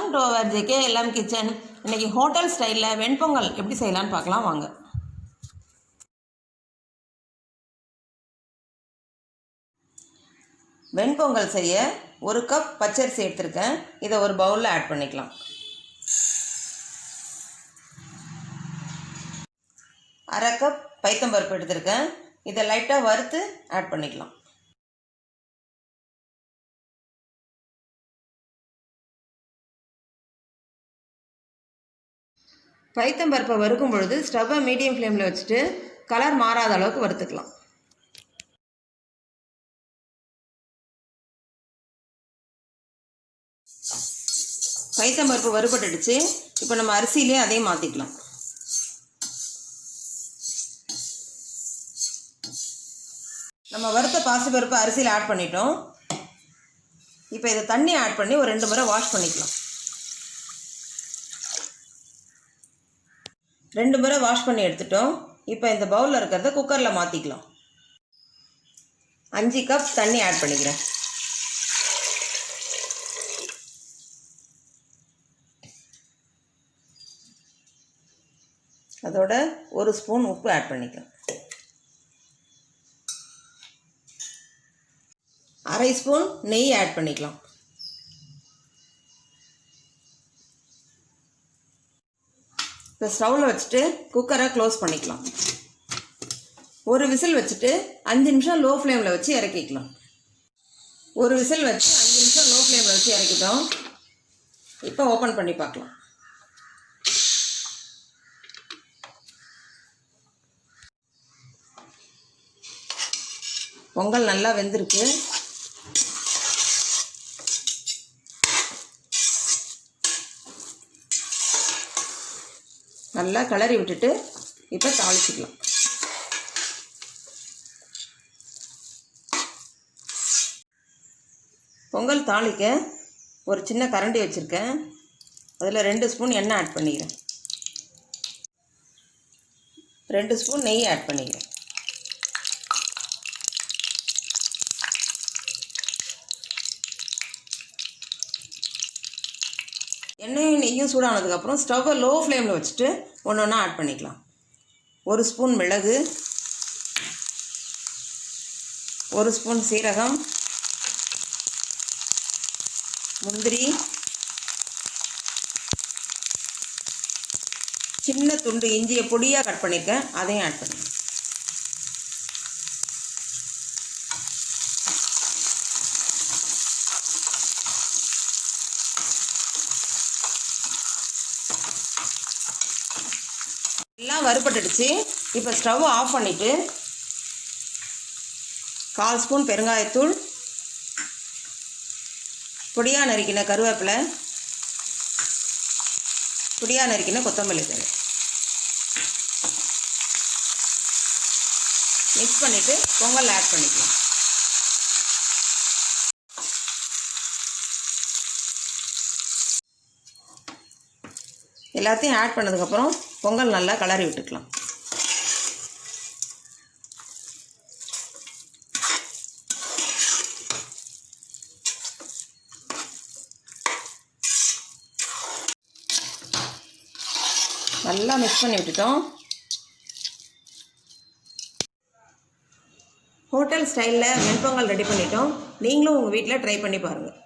Welcome to our JKLM kitchen. இன்றைக்கி hotel ஸ்டைலில் வெண்பொங்கல் எப்படி செய்யலான்னு பார்க்கலாம் வாங்க. வெண்பொங்கல் செய்ய 1 கப் பச்சரிசி எடுத்திருக்கேன். இதை ஒரு பவுலில் ஆட் பண்ணிக்கலாம். அரை கப் பைத்தம்பருப்பு எடுத்திருக்கேன். இதை லைட்டாக வறுத்து ஆட் பண்ணிக்கலாம். பைத்தம்பருப்பை வறுக்கும் பொழுது ஸ்டவ்வை மீடியம் ஃப்ளேமில் வச்சுட்டு கலர் மாறாத அளவுக்கு வறுத்துக்கலாம். பைத்தம்பருப்பு வறுபட்டுடுச்சு. இப்போ நம்ம அரிசியிலே அதையும் மாற்றிக்கலாம். நம்ம வறுத்த பாசிப்பருப்பு அரிசியில் ஆட் பண்ணிட்டோம். இப்போ இதை தண்ணி ஆட் பண்ணி ஒரு 2 முறை வாஷ் பண்ணிக்கலாம். 2 முறை வாஷ் பண்ணி எடுத்துட்டோம். இப்போ இந்த பவுலில் இருக்கிறத குக்கரில் மாற்றிக்கலாம். 5 கப் தண்ணி ஆட் பண்ணிக்கிறேன். அதோட 1 ஸ்பூன் உப்பு ஆட் பண்ணிக்கலாம். 1/2 ஸ்பூன் நெய் ஆட் பண்ணிக்கலாம். இப்போ ஸ்டவ்வில் வச்சுட்டு குக்கரை க்ளோஸ் பண்ணிக்கலாம். ஒரு விசில் வச்சுட்டு 5 நிமிஷம் லோ ஃப்ளேமில் வச்சு இறக்கிக்கலாம். ஒரு விசில் வச்சு 5 நிமிஷம் லோ ஃப்ளேமில் வச்சு இறக்கிட்டோம். இப்போ ஓப்பன் பண்ணி பார்க்கலாம். பொங்கல் நல்லா வெந்திருக்கு. நல்லா கிளறி விட்டுட்டு இப்போ தாளிச்சிக்கலாம். பொங்கல் தாளிக்க ஒரு சின்ன கரண்டி வச்சுருக்கேன். அதில் 2 ஸ்பூன் எண்ணெய் ஆட் பண்ணிக்கிறேன். 2 ஸ்பூன் நெய் ஆட் பண்ணிக்கிறேன். எண்ணெயும் நெய்யும் சூடானதுக்கப்புறம் ஸ்டவ்வை லோ ஃப்ளேமில் வச்சுட்டு ஒன்று ஒன்றா ஆட் பண்ணிக்கலாம். 1 ஸ்பூன் மிளகு, 1 ஸ்பூன் சீரகம், முந்திரி, சின்ன துண்டு இஞ்சியை பொடியாக கட் பண்ணியிருக்கேன், அதையும் ஆட் பண்ணிக்கலாம். எல்லாம் வறுபட்டுடுச்சு. இப்போ ஸ்டவ் ஆஃப் பண்ணிவிட்டு 1/4 ஸ்பூன் பெருங்காயத்தூள், பொடியாக நறுக்கின கருவேப்பிலை, பொடியாக நறுக்கின கொத்தமல்லி தழை மிக்ஸ் பண்ணிவிட்டு பொங்கல் ஆட் பண்ணிக்கலாம். எல்லாத்தையும் ஆட் பண்ணதுக்கப்புறம் பொங்கல் நல்லா கிளறி விட்டுக்கலாம். நல்லா மிக்ஸ் பண்ணி விட்டுட்டோம். ஹோட்டல் ஸ்டைலில் வெண்பொங்கல் ரெடி பண்ணிட்டோம். நீங்களும் உங்கள் வீட்டில் ட்ரை பண்ணி பாருங்கள்.